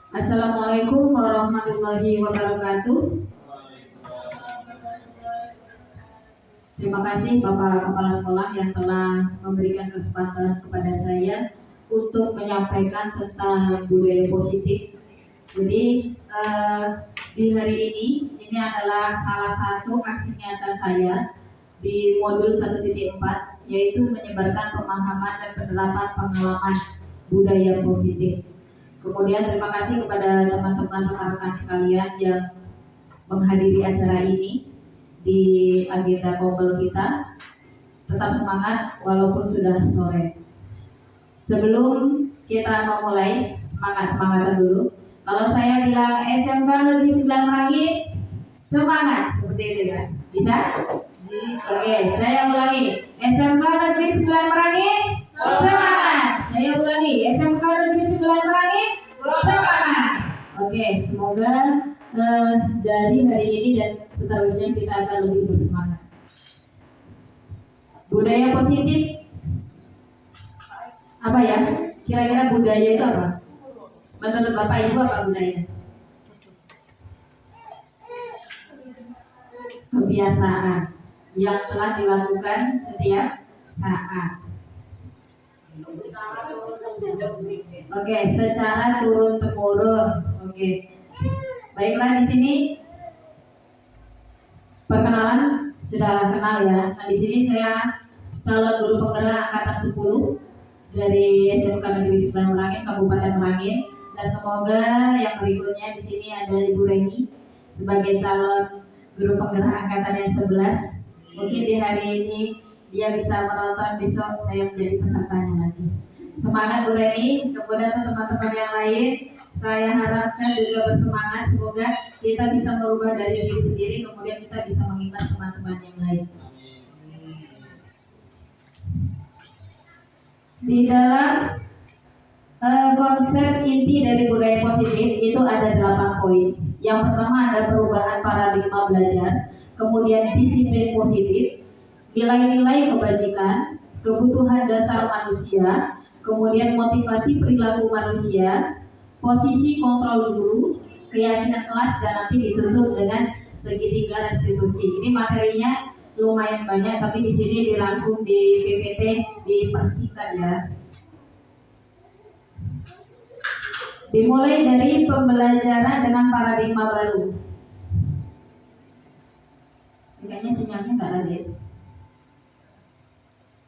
Assalamualaikum warahmatullahi wabarakatuh. Terima kasih Bapak Kepala Sekolah yang telah memberikan kesempatan kepada saya untuk menyampaikan tentang budaya positif. Jadi di hari ini adalah salah satu aksi nyata saya di modul 1.4, yaitu menyebarkan pemahaman dan penerapan pengalaman budaya positif. Kemudian terima kasih kepada teman-teman rekan-rekan sekalian yang menghadiri acara ini di agenda kompel kita. Tetap semangat walaupun sudah sore. Sebelum kita memulai, semangat-semangatan dulu. Kalau saya bilang SMK Negeri 9 Merangin, semangat, seperti itu ya. Bisa? Oke, saya ulangi. SMK Negeri 9 Merangin, semangat. Saya ulangi. SMK Negeri 9 Merangin, semangat. Oke, semoga dari hari ini dan seterusnya kita akan lebih bersemangat. Budaya positif apa ya? Kira-kira budaya itu apa? Menurut Bapak Ibu apa budaya? Kebiasaan yang telah dilakukan setiap saat. Oke, secara turun temurun. Oke. Baiklah, di sini perkenalan sudah kenal ya. Nah, di sini saya calon guru penggerak angkatan 10 dari SMK Negeri 9 Merangin, Kabupaten Merangin, dan semoga yang berikutnya di sini ada Ibu Reni sebagai calon guru penggerak angkatan yang 11. Mungkin di hari ini dia bisa menonton, besok saya menjadi pesertanya lagi. Semangat Bu Reni. Kemudian teman-teman yang lain, saya harapkan juga bersemangat. Semoga kita bisa merubah dari diri sendiri, kemudian kita bisa mengimbas teman-teman yang lain. Di dalam konsep inti dari budaya positif itu ada 8 poin. Yang pertama ada perubahan paradigma belajar, kemudian disiplin positif, nilai-nilai kebajikan, kebutuhan dasar manusia, kemudian motivasi perilaku manusia, posisi kontrol guru, keyakinan kelas, dan nanti ditutup dengan segitiga restitusi. Ini materinya lumayan banyak, tapi di sini dirangkum di PPT, dipersingkat ya. Dimulai dari pembelajaran dengan paradigma baru. Kayaknya sinyalnya nggak ada.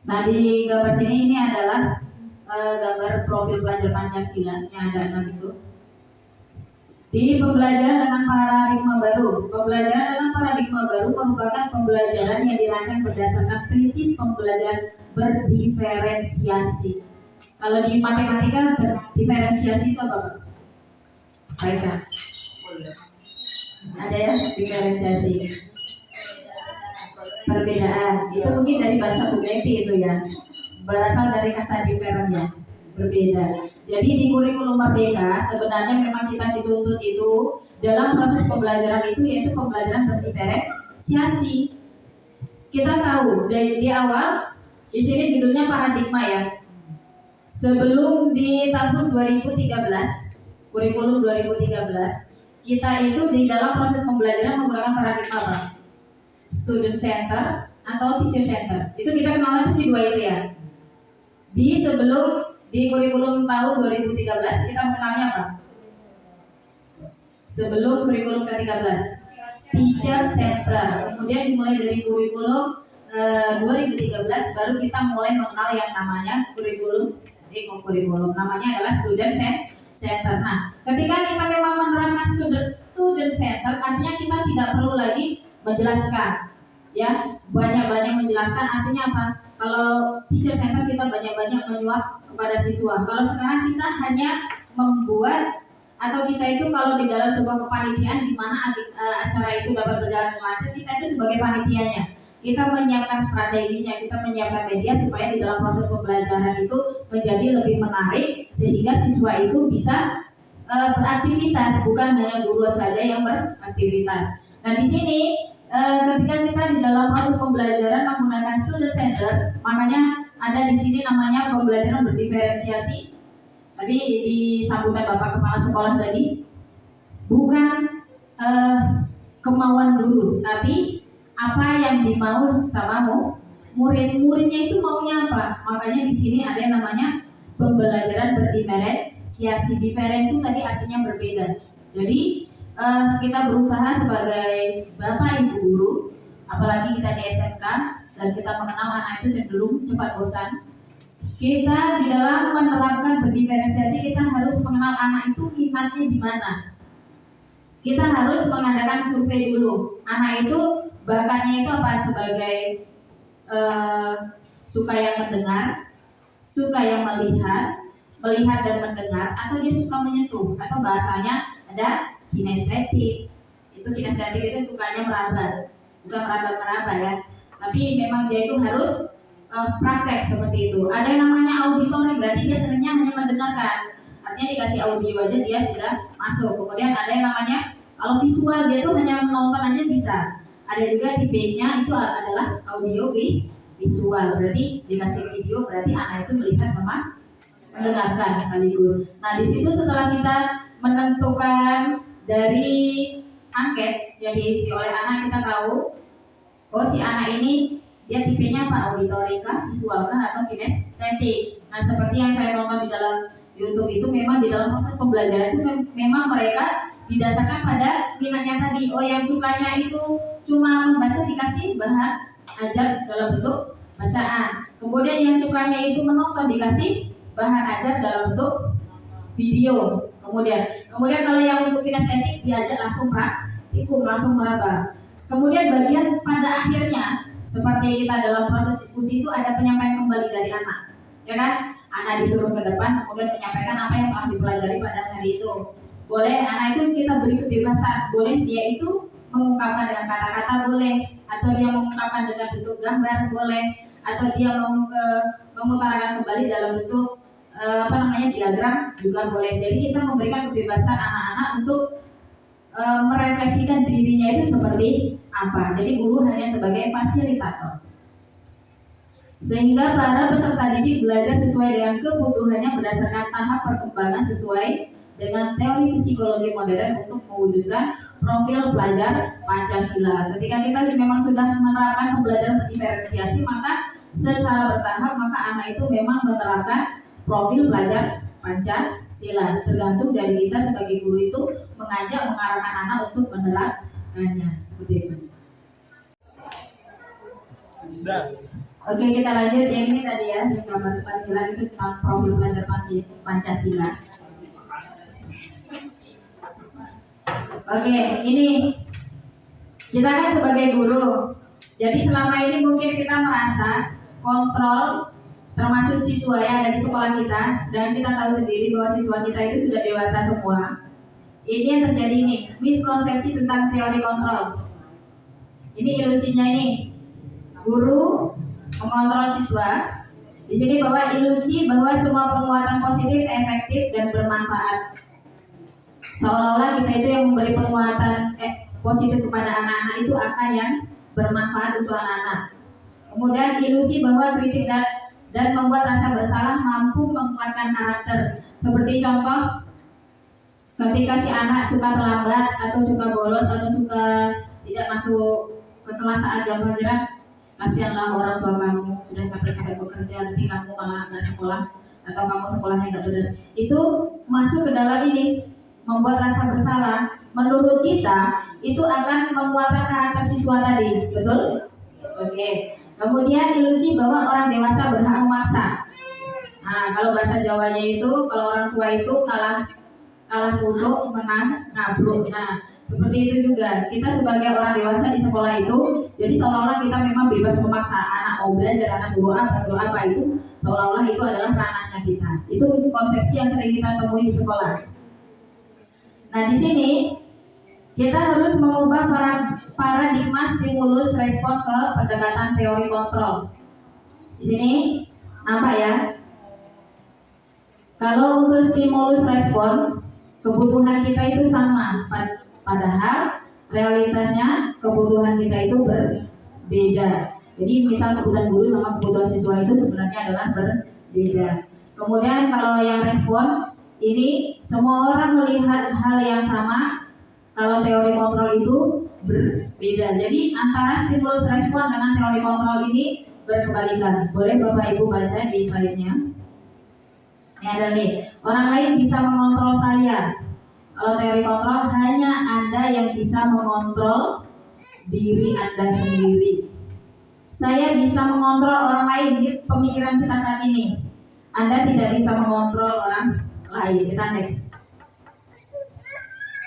Nah, di gambar sini ini adalah gambar profil pelajar Pancasila yang ada 6 itu. Di pembelajaran dengan paradigma baru. Pembelajaran dengan paradigma baru merupakan pembelajaran yang dirancang berdasarkan prinsip pembelajaran berdiferensiasi. Kalau di matematika diferensiasi itu apa? Raisa. Ada ya diferensiasi. Perbedaan. Itu mungkin dari bahasa Bu Devi itu ya. Berasal dari kata diferen ya, berbeda. Jadi di kurikulum Merdeka sebenarnya memang kita dituntut itu dalam proses pembelajaran itu yaitu pembelajaran berdiferensiasi. Kita tahu di awal di sini judulnya paradigma ya. Sebelum di tahun 2013, kurikulum 2013, kita itu di dalam proses pembelajaran menggunakan paradigma apa? Student center atau teacher center. Itu kita kenalnya mesti dua itu ya. Di kurikulum tahun 2013 kita mengenalnya apa? Sebelum kurikulum ke-13 teacher center. Kemudian dimulai dari kurikulum 2013 baru kita mulai mengenal yang namanya kurikulum namanya adalah student center. Nah, ketika kita memang menerapkan student center, artinya kita tidak perlu lagi menjelaskan ya, banyak-banyak menjelaskan. Artinya apa? Kalau teacher center kita banyak-banyak menyuap kepada siswa. Kalau sekarang kita hanya membuat, atau kita itu kalau di dalam sebuah kepanitiaan di mana acara itu dapat berjalan dengan lancar, kita itu sebagai panitianya. Kita menyiapkan strateginya, kita menyiapkan media supaya di dalam proses pembelajaran itu menjadi lebih menarik sehingga siswa itu bisa beraktivitas, bukan hanya guru saja yang beraktivitas. Nah, di sini ketika kita di dalam proses pembelajaran menggunakan student center, makanya ada di sini namanya pembelajaran berdiferensiasi tadi di sambutan Bapak Kepala Sekolah tadi, bukan kemauan guru, tapi apa yang dimau sama murid-muridnya itu maunya apa. Makanya di sini ada yang namanya pembelajaran berdiferensiasi. Diferen itu tadi artinya berbeda. Jadi kita berusaha sebagai bapak ibu guru, apalagi kita di SMK dan kita mengenal anak itu cenderung cepat bosan. Kita di dalam menerapkan berdiferensiasi, kita harus mengenal anak itu minatnya di mana. Kita harus mengadakan survei dulu. Anak itu bakatnya itu apa? Sebagai suka yang mendengar, suka yang melihat dan mendengar, atau dia suka menyentuh, atau bahasanya ada kinestetik. Itu kinestetik itu sukanya meraba, bukan meraba-meraba ya. Tapi memang dia itu harus praktek seperti itu. Ada yang namanya auditory, berarti dia sebenarnya hanya mendengarkan. Artinya dikasih audio aja dia sudah masuk. Kemudian ada yang namanya kalau visual, dia tuh hanya menonton aja bisa. Ada juga tipenya itu adalah audio visual, berarti dikasih video berarti anak itu melihat sama mendengarkan sekaligus. Nah di situ setelah kita menentukan dari angket yang diisi oleh anak, kita tahu oh si anak ini dia tipenya apa, auditory kah, visual kah, atau kinestetik. Nah seperti yang saya tonton di dalam YouTube itu, memang di dalam proses pembelajaran itu memang mereka didasarkan pada minatnya tadi. Oh yang sukanya itu cuma membaca, dikasih bahan ajar dalam bentuk bacaan. Kemudian yang sukanya itu menonton, dikasih bahan ajar dalam bentuk video. Kemudian kalau yang untuk kinestetik diajak langsung praktikum, langsung meraba. Kemudian bagian pada akhirnya seperti kita dalam proses diskusi itu ada penyampaian kembali dari anak, ya kan? Anak disuruh ke depan kemudian menyampaikan apa yang telah dipelajari pada hari itu. Boleh anak itu kita beri kebebasan, boleh dia itu mengungkapkan dengan kata-kata boleh, atau dia mengungkapkan dengan bentuk gambar boleh, atau dia mengutarakan kembali dalam bentuk diagram juga boleh. Jadi kita memberikan kebebasan anak-anak untuk merefleksikan dirinya itu seperti apa. Jadi guru hanya sebagai fasilitator, sehingga para peserta didik belajar sesuai dengan kebutuhannya berdasarkan tahap perkembangan sesuai dengan teori psikologi modern untuk mewujudkan profil pelajar Pancasila. Ketika kita memang sudah menerapkan pembelajaran berdiferensiasi, maka secara bertahap maka anak itu memang menerapkan profil pelajar Pancasila. Tergantung dari kita sebagai guru itu mengajak, mengarahkan anak untuk menerapkannya. Seperti itu. Oke, kita lanjut. Yang ini tadi ya, yang gambar Pancasila itu tentang profil pelajar Pancasila. Oke, ini kita kan sebagai guru, jadi selama ini mungkin kita merasa kontrol termasuk siswa yang ada di sekolah kita, dan kita tahu sendiri bahwa siswa kita itu sudah dewasa semua. Ini yang terjadi nih, miskonsepsi tentang teori kontrol. Ini ilusinya ini, guru mengontrol siswa. Di sini bahwa ilusi bahwa semua penguatan positif, efektif dan bermanfaat. Seolah-olah kita itu yang memberi penguatan positif kepada anak-anak itu akan yang bermanfaat untuk anak-anak. Kemudian ilusi bahwa kritik dan membuat rasa bersalah mampu menguatkan karakter. Seperti contoh, ketika si anak suka terlambat atau suka bolos atau suka tidak masuk ke kelas saat jam pelajaran, kasihanlah orang tua kamu sudah capek-capek bekerja tapi kamu malah nggak sekolah, atau kamu sekolahnya nggak benar. Itu masuk ke dalam ini, membuat rasa bersalah. Menurut kita itu akan menguatkan karakter siswa tadi, betul? Oke. Kemudian ilusi bahwa orang dewasa berhak memaksa. Nah, kalau bahasa Jawanya itu, kalau orang tua itu kalah dulu, menang ngabruk. Nah, seperti itu juga kita sebagai orang dewasa di sekolah itu, jadi seolah-olah kita memang bebas memaksa anak mau belajar, anak suruh apa itu, seolah-olah itu adalah ranahnya kita. Itu konsepsi yang sering kita temui di sekolah. Nah, di sini kita harus mengubah paradigma stimulus respon ke pendekatan teori kontrol. Di sini nampak ya. Kalau untuk stimulus respon, kebutuhan kita itu sama, padahal realitasnya kebutuhan kita itu berbeda. Jadi misal kebutuhan guru sama kebutuhan siswa itu sebenarnya adalah berbeda. Kemudian kalau yang respon ini semua orang melihat hal yang sama. Kalau teori kontrol itu berbeda. Jadi antara stimulus respon dengan teori kontrol ini berkebalikan. Boleh Bapak Ibu baca di slide-nya. Ini ada nih, orang lain bisa mengontrol saya. Kalau teori kontrol hanya Anda yang bisa mengontrol diri Anda sendiri. Saya bisa mengontrol orang lain. Ini pemikiran kita saat ini. Anda tidak bisa mengontrol orang lain. Kita next.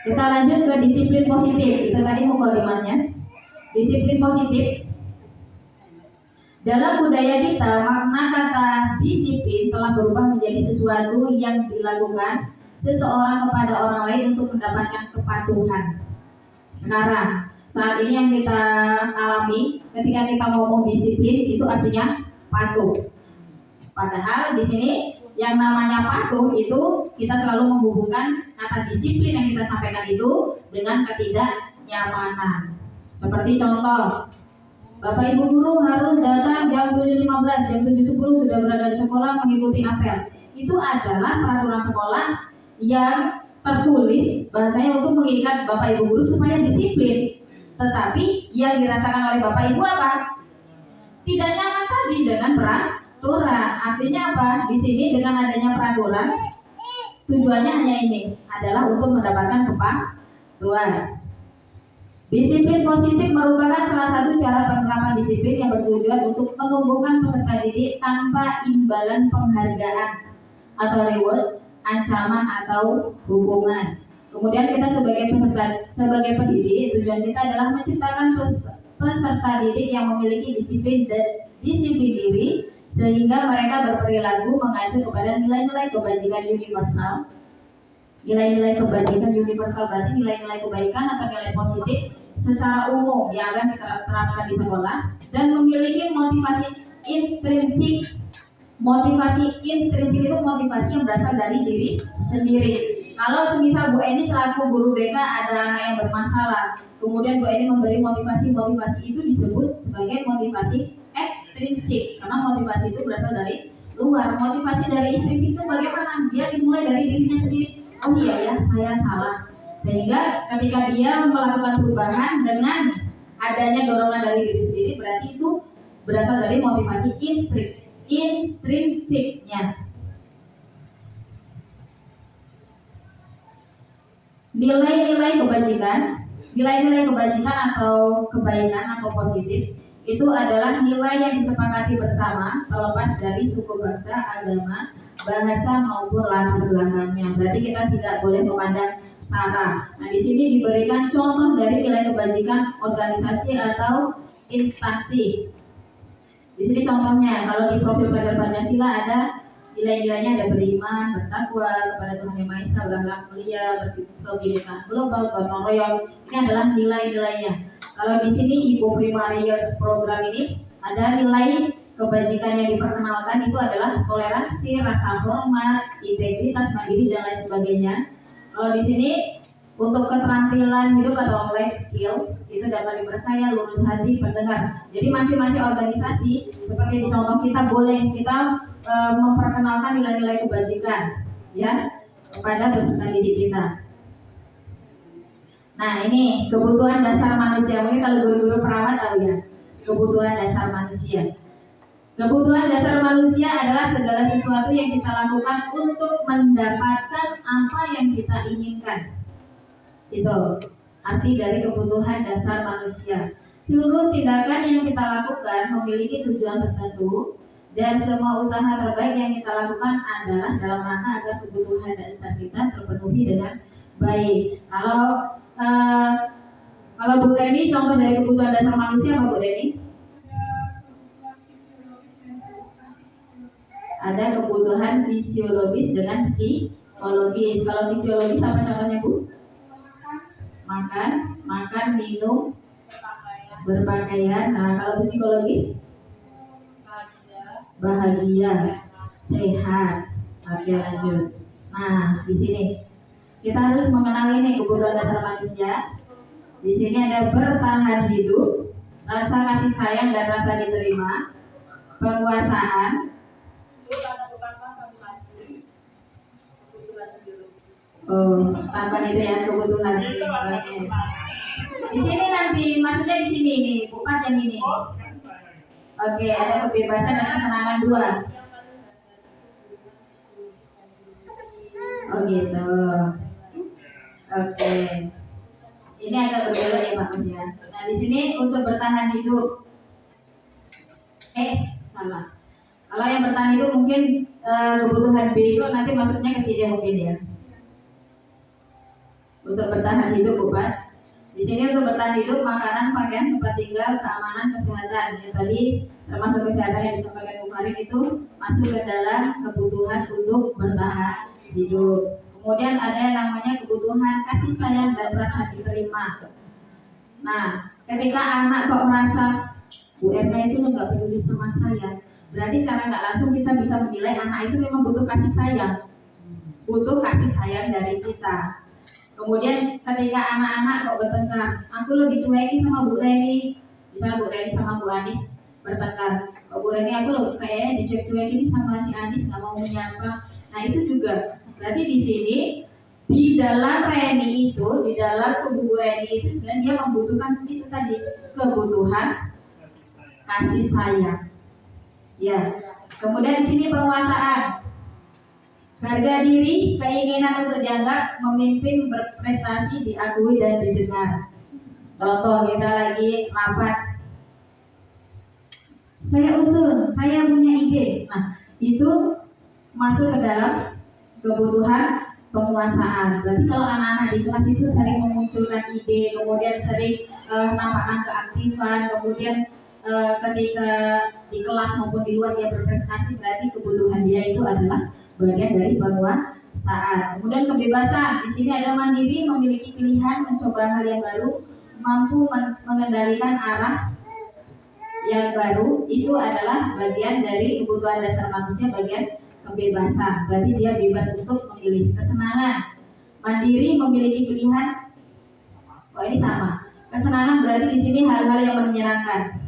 Kita lanjut ke disiplin positif. Itu tadi mukadimahnya. Disiplin positif. Dalam budaya kita, makna kata disiplin telah berubah menjadi sesuatu yang dilakukan seseorang kepada orang lain untuk mendapatkan kepatuhan. Sekarang, saat ini yang kita alami ketika kita ngomong disiplin itu artinya patuh. Padahal di sini yang namanya patuh itu kita selalu menghubungkan kata disiplin yang kita sampaikan itu dengan ketidaknyamanan. Seperti contoh, Bapak Ibu guru harus datang jam 7.15, jam 7.10 sudah berada di sekolah mengikuti apel. Itu adalah peraturan sekolah yang tertulis bahasanya untuk mengikat Bapak Ibu guru supaya disiplin. Tetapi yang dirasakan oleh Bapak Ibu apa? Tidak nyaman tadi dengan peraturan. Artinya apa? Di sini dengan adanya peraturan tujuannya hanya ini, adalah untuk mendapatkan kepatuhan. Disiplin positif merupakan salah satu cara penerapan disiplin yang bertujuan untuk menumbuhkan peserta didik tanpa imbalan penghargaan atau reward, ancaman atau hukuman. Kemudian kita sebagai pendidik, tujuan kita adalah menciptakan peserta didik yang memiliki disiplin diri sehingga mereka berperilaku mengacu kepada nilai-nilai kebajikan universal. Nilai-nilai kebajikan universal berarti nilai-nilai kebaikan atau nilai positif secara umum yang akan kita terapkan di sekolah dan memiliki motivasi intrinsik. Motivasi intrinsik itu motivasi yang berasal dari diri sendiri. Kalau semisal Bu Eni selaku guru BK ada anak yang bermasalah, kemudian Bu Eni memberi motivasi itu disebut sebagai motivasi ekstrinsik karena motivasi itu berasal dari luar. Motivasi dari intrinsik itu bagaimana? Dia dimulai dari dirinya sendiri. Oh iya ya, saya salah. Sehingga ketika dia melakukan perubahan dengan adanya dorongan dari diri sendiri, berarti itu berasal dari motivasi intrinsiknya. Nilai-nilai kebajikan atau kebaikan atau positif itu adalah nilai yang disepakati bersama terlepas dari suku, bangsa, agama, bahasa maupun latar belakangnya. Berarti kita tidak boleh memandang sara. Nah, di sini diberikan contoh dari nilai kebajikan organisasi atau instansi. Di sini contohnya, kalau di profil pelajar Pancasila ada nilai-nilainya, ada beriman, bertakwa kepada Tuhan Yang Maha Esa, berakhlak mulia, berkebinekaan global, gotong royong. Ini adalah nilai-nilainya. Kalau di sini Ibu Primary Years program ini ada nilai kebajikan yang diperkenalkan itu adalah toleransi, rasa hormat, integritas, mandiri dan lain sebagainya. Kalau di sini untuk keterampilan hidup atau life skill itu dapat dipercaya, lurus hati, pendengar. Jadi masing-masing organisasi seperti di contoh kita boleh kita memperkenalkan nilai-nilai kebajikan ya kepada peserta didik kita. Nah, ini kebutuhan dasar manusia. Mungkin kalau guru-guru perawat tahu ya, kebutuhan dasar manusia. Kebutuhan dasar manusia adalah segala sesuatu yang kita lakukan untuk mendapatkan apa yang kita inginkan. Itu arti dari kebutuhan dasar manusia. Seluruh tindakan yang kita lakukan memiliki tujuan tertentu dan semua usaha terbaik yang kita lakukan adalah dalam rangka agar kebutuhan dasar kita terpenuhi dengan baik. Kalau Bu Deni, contoh dari kebutuhan dasar manusia apa Bu Deni? Ada kebutuhan fisiologis dengan psikologis. Kalau fisiologis apa contohnya Bu? Makan, minum, berpakaian. Nah, kalau psikologis? Bahagia, sehat. Oke, lanjut. Nah, di sini kita harus mengenal ini kebutuhan dasar manusia. Di sini ada bertahan hidup, rasa kasih sayang dan rasa diterima, penguasaan, Oh, tambah itu ya kebutuhan. Oke. Di sini nanti maksudnya di sini nih, bukan yang ini. Oke, ada kebebasan dan kesenangan dua. Oh gitu. Oke. Ini agak berbeda ya Pak Mas ya. Nah di sini untuk bertahan hidup. Salah. Kalau yang bertahan hidup mungkin kebutuhan B itu nanti masuknya ke sini mungkin ya. Untuk bertahan hidup bukan. Di sini untuk bertahan hidup makanan, pakaian, tempat tinggal, keamanan, kesehatan. Yang tadi termasuk kesehatan yang disampaikan Bu Farid itu masuk ke dalam kebutuhan untuk bertahan hidup. Kemudian ada yang namanya kebutuhan kasih sayang dan rasa diterima. Nah, ketika anak kok merasa Bu Erna itu nggak peduli sama saya, berarti secara nggak langsung kita bisa menilai anak itu memang butuh kasih sayang, butuh kasih sayang dari kita. Kemudian ketika anak-anak kok bertengkar, aku lo dicuekin sama Bu Reni, misalnya Bu Reni sama Bu Anis bertengkar, kok Bu Reni aku lo kayaknya dicuekin sama si Anis nggak mau menyapa. Nah itu juga berarti di sini di dalam Reni itu, di dalam tubuh Reni itu sebenarnya dia membutuhkan itu tadi kebutuhan kasih sayang. Ya. Kemudian di sini penguasaan, harga diri, keinginan untuk dianggap memimpin, berprestasi, diakui dan didengar. Contoh kita lagi rapat, saya usul, saya punya ide. Nah itu masuk ke dalam kebutuhan penguasaan. Berarti kalau anak-anak di kelas itu sering memunculkan ide, kemudian sering menampakkan keaktifan, kemudian ketika di kelas maupun di luar dia berprestasi, berarti kebutuhan dia itu adalah bagian dari penguasaan. Kemudian kebebasan, di sini ada mandiri, memiliki pilihan, mencoba hal yang baru, mampu mengendalikan arah yang baru, itu adalah bagian dari kebutuhan dasar manusia, bagian kebebasan. Berarti dia bebas untuk memilih. Kesenangan, mandiri, memiliki pilihan. Oh ini sama. Kesenangan berarti di sini hal-hal yang menyenangkan.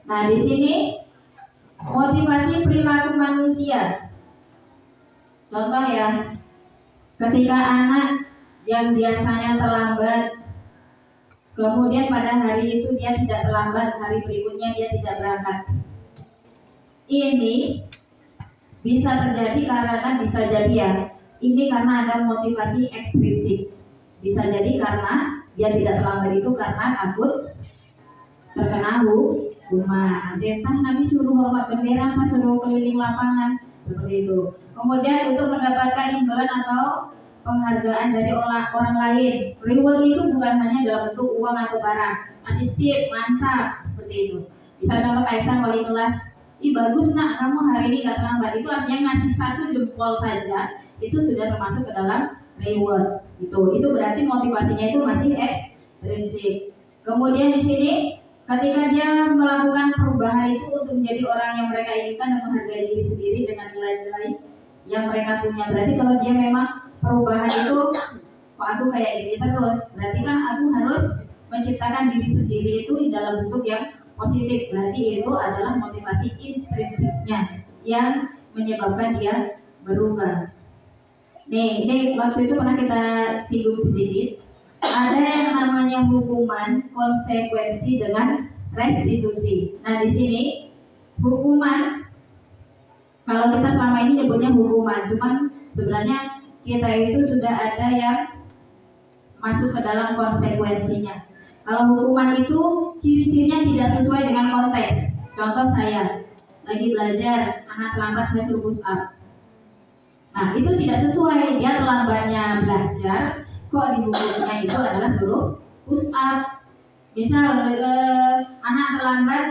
Nah di sini motivasi perilaku manusia. Contoh ya, ketika anak yang biasanya terlambat, kemudian pada hari itu dia tidak terlambat, hari berikutnya dia tidak berangkat. Ini bisa terjadi karena bisa jadi ya, ini karena ada motivasi ekstrinsik. Bisa jadi karena dia tidak terlambat itu karena takut terkena hukuman. Entah nanti suruh hormat bendera, apa suruh keliling lapangan, seperti itu. Kemudian untuk mendapatkan imbalan atau penghargaan dari orang lain. Reward itu bukan hanya dalam bentuk uang atau barang. Masih sip, mantap, seperti itu. Bisa contoh Kaisan wali kelas, ih bagus nak, kamu hari ini gak terlambat. Itu artinya ngasih 1 jempol saja, itu sudah termasuk ke dalam reward. Itu berarti motivasinya itu masih ekstrinsik. Kemudian di sini ketika dia melakukan perubahan itu untuk menjadi orang yang mereka inginkan dan menghargai diri sendiri dengan nilai-nilai yang mereka punya. Berarti kalau dia memang perubahan itu, kok aku kayak gini terus, berarti kan aku harus menciptakan diri sendiri itu di dalam bentuk yang positif. Berarti itu adalah motivasi intrinsiknya yang menyebabkan dia berubah. Nih, ini waktu itu pernah kita singgung sedikit. Ada yang namanya hukuman, konsekuensi dengan restitusi. Nah di sini hukuman, kalau kita selama ini nyebutnya hukuman, cuman sebenarnya kita itu sudah ada yang masuk ke dalam konsekuensinya. Kalau hukuman itu ciri-cirinya tidak sesuai dengan konteks. Contoh saya lagi belajar, anak terlambat saya suruh push up. Nah itu tidak sesuai, dia terlambatnya belajar, kok dihukumnya itu adalah suruh push up. Misal anak terlambat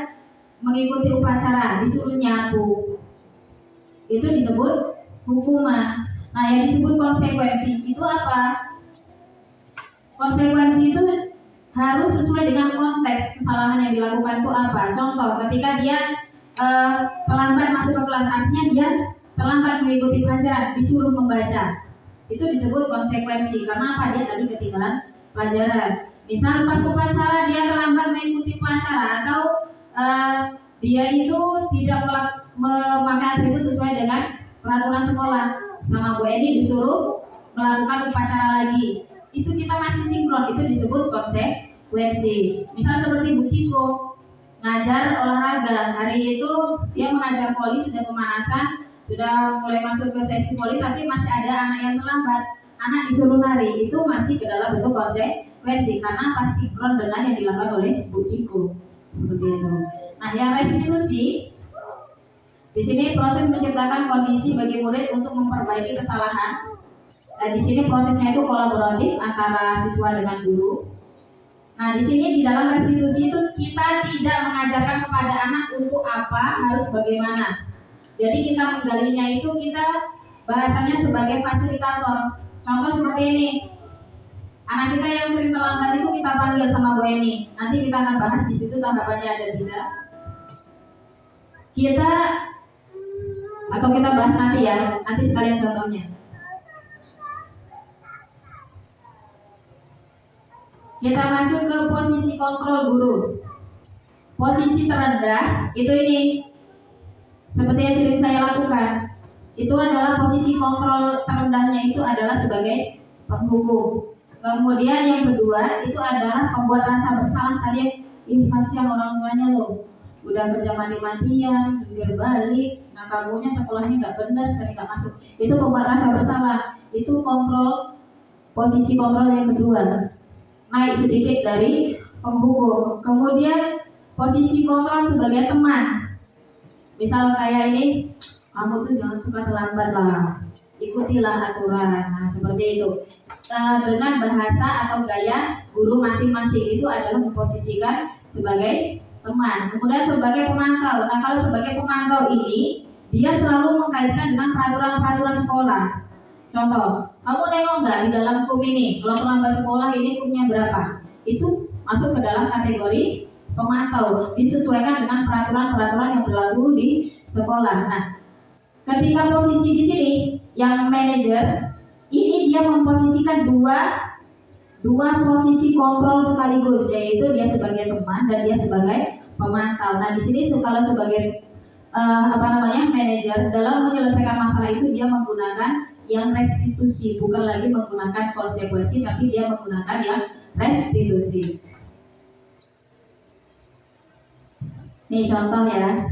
mengikuti upacara, disuruh nyapu, itu disebut hukuman. Nah yang disebut konsekuensi itu apa? Konsekuensi itu harus sesuai dengan konteks kesalahan yang dilakukan itu apa. Contoh ketika dia terlambat masuk ke kelas, artinya dia terlambat mengikuti pelajaran, disuruh membaca, itu disebut konsekuensi. Karena apa? Dia tadi ketinggalan pelajaran. Misal pas upacara dia terlambat mengikuti upacara, atau dia itu tidak memakai atribut sesuai dengan peraturan sekolah. Sama Bu Eni disuruh melakukan upacara lagi. Itu kita masih sinkron, itu disebut konsekuensi. Misal seperti Bu Ciko ngajar olahraga, hari itu dia mengajar voli dan pemanasan, sudah mulai masuk ke sesi voli tapi masih ada anak yang terlambat. Anak disuruh lari, itu masih ke dalam bentuk konsekuensi karena pas sinkron dengan yang dilakukan oleh Bu Ciko. Seperti itu. Nah, yang restitusi di sini proses menciptakan kondisi bagi murid untuk memperbaiki kesalahan. Dan di sini prosesnya itu kolaboratif antara siswa dengan guru. Nah, di sini di dalam restitusi itu kita tidak mengajarkan kepada anak untuk apa, harus bagaimana. Jadi kita menggalinya itu kita bahasanya sebagai fasilitator. Contoh seperti ini. Anak kita yang sering terlambat itu kita panggil sama Bu Eni. Nanti kita akan bahas di situ tahapannya ada 3. Kita bahas nanti ya, nanti sekalian contohnya. Kita masuk ke posisi kontrol guru. Posisi terendah itu ini, seperti yang sering saya lakukan. Itu adalah posisi kontrol terendahnya itu adalah sebagai penghukum. Kemudian yang kedua itu adalah pembuat rasa bersalah. Tadi kasihan orang tuanya loh, udah kerja mati-matian, jungkir balik, nah kamunya sekolahnya nggak benar, sering nggak masuk. Itu pembuat rasa bersalah. Itu kontrol, posisi kontrol yang kedua, naik sedikit dari penghukum. Kemudian posisi kontrol sebagai teman. Misal kayak ini, kamu tuh jangan suka terlambat lah, ikutilah aturan. Nah seperti itu. Dengan bahasa atau gaya guru masing-masing itu adalah memposisikan sebagai teman. Kemudian sebagai pemantau. Nah kalau sebagai pemantau ini dia selalu mengkaitkan dengan peraturan-peraturan sekolah. Contoh, kamu nengok nggak di dalam KUM ini, kalau terlambat sekolah ini KUM-nya berapa? Itu masuk ke dalam kategori pemantau, disesuaikan dengan peraturan-peraturan yang berlaku di sekolah. Nah, ketika posisi di sini yang manajer ini dia memposisikan dua posisi kontrol sekaligus, yaitu dia sebagai teman dan dia sebagai pemantau. Nah, di sini kalau sebagai manajer dalam menyelesaikan masalah itu dia menggunakan yang restitusi, bukan lagi menggunakan konsekuensi, tapi dia menggunakan yang restitusi. Nih contoh ya.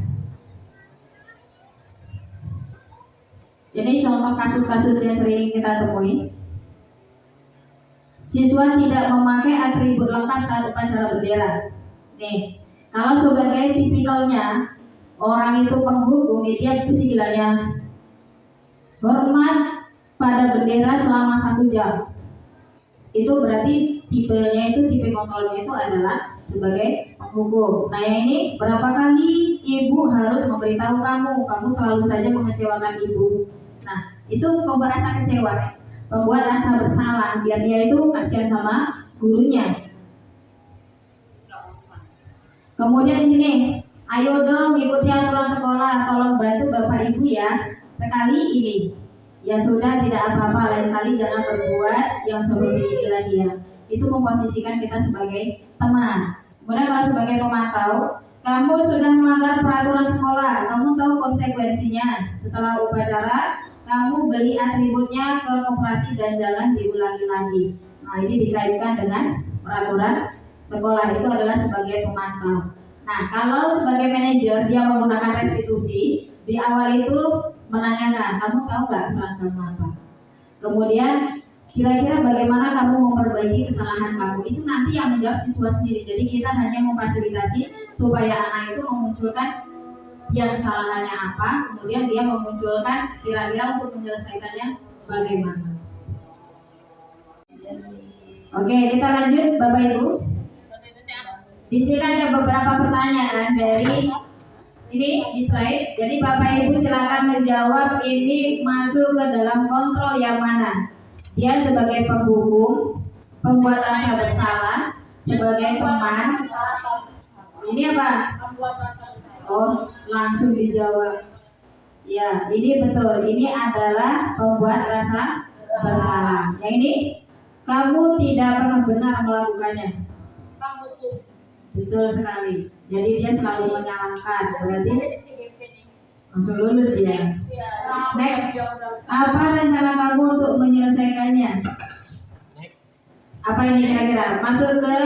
Ini contoh kasus-kasus yang sering kita temui. Siswa tidak memakai atribut lengkap saat upacara bendera. Nih, kalau sebagai tipikalnya orang itu penghukum, dia pasti bilangnya hormat pada bendera selama 1 jam. Itu berarti tipe kontrolnya itu adalah sebagai penghukum. Nah yang ini, berapa kali ibu harus memberitahu kamu selalu saja mengecewakan ibu. Nah itu membuat rasa kecewa, membuat rasa bersalah, biar dia itu kasihan sama gurunya. Kemudian di sini, ayo dong ikuti aturan sekolah, tolong bantu bapak ibu ya. Sekali ini, ya sudah tidak apa-apa, lain kali jangan berbuat yang seperti ini lagi ya. Itu memposisikan kita sebagai teman. Kemudian kalau sebagai pemantau, kamu sudah melanggar peraturan sekolah, kamu tahu konsekuensinya. Setelah upacara, kamu beli atributnya ke koperasi dan jangan diulangi lagi. Nah ini dikaitkan dengan peraturan sekolah, itu adalah sebagai pemantau. Nah kalau sebagai manajer dia menggunakan restitusi, di awal itu menanyakan, kamu tahu nggak kesalahan kamu apa? Kemudian kira-kira bagaimana kamu memperbaiki kesalahan kamu? Itu nanti yang menjawab siswa sendiri. Jadi kita hanya memfasilitasi supaya anak itu memunculkan dia kesalahannya apa, kemudian dia memunculkan kira-kira untuk menyelesaikannya bagaimana. Oke, kita lanjut Bapak Ibu. Di sini ada beberapa pertanyaan dari ini di slide. Jadi Bapak Ibu silakan menjawab ini masuk ke dalam kontrol yang mana. Dia sebagai penghukum, pembuat rasa bersalah, sebagai teman. Ini apa? Oh, langsung dijawab. Ya, ini betul. Ini adalah pembuat rasa bersalah. Yang ini, kamu tidak pernah benar melakukannya. Betul sekali. Jadi dia selalu menyalahkan. Berarti langsung lulus dia. Next. Apa rencana kamu untuk menyelesaikannya? Next. Apa ini kira-kira? Masuk ke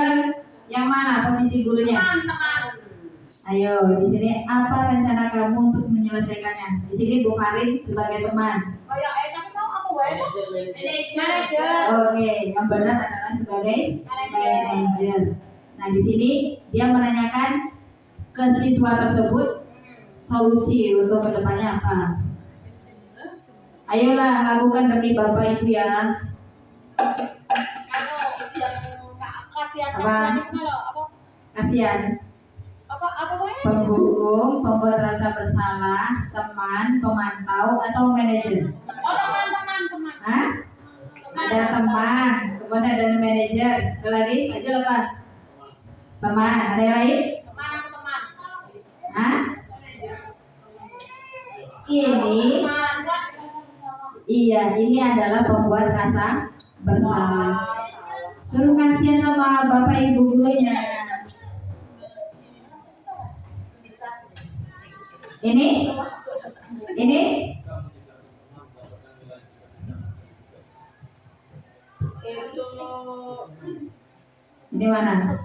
yang mana posisi gurunya? Ayo, di sini apa rencana kamu untuk menyelesaikannya? Di sini Bu Farid sebagai teman. Manajer. Oke, yang benar adalah sebagai manajer. Nah, di sini dia menanyakan ke siswa tersebut solusi untuk kedepannya apa. Ayolah lakukan demi Bapak Ibu ya. Kasihan. Penghukum, pembuat rasa bersalah, teman, pemantau, atau manajer? Hah? Ada teman, kemudian ada manajer. Ada lagi? Aja apa? Teman. Ada yang lain? Hah? Ini adalah pembuat rasa bersalah. Suruh kasihan sama Bapak Ibu gurunya. Ini mana?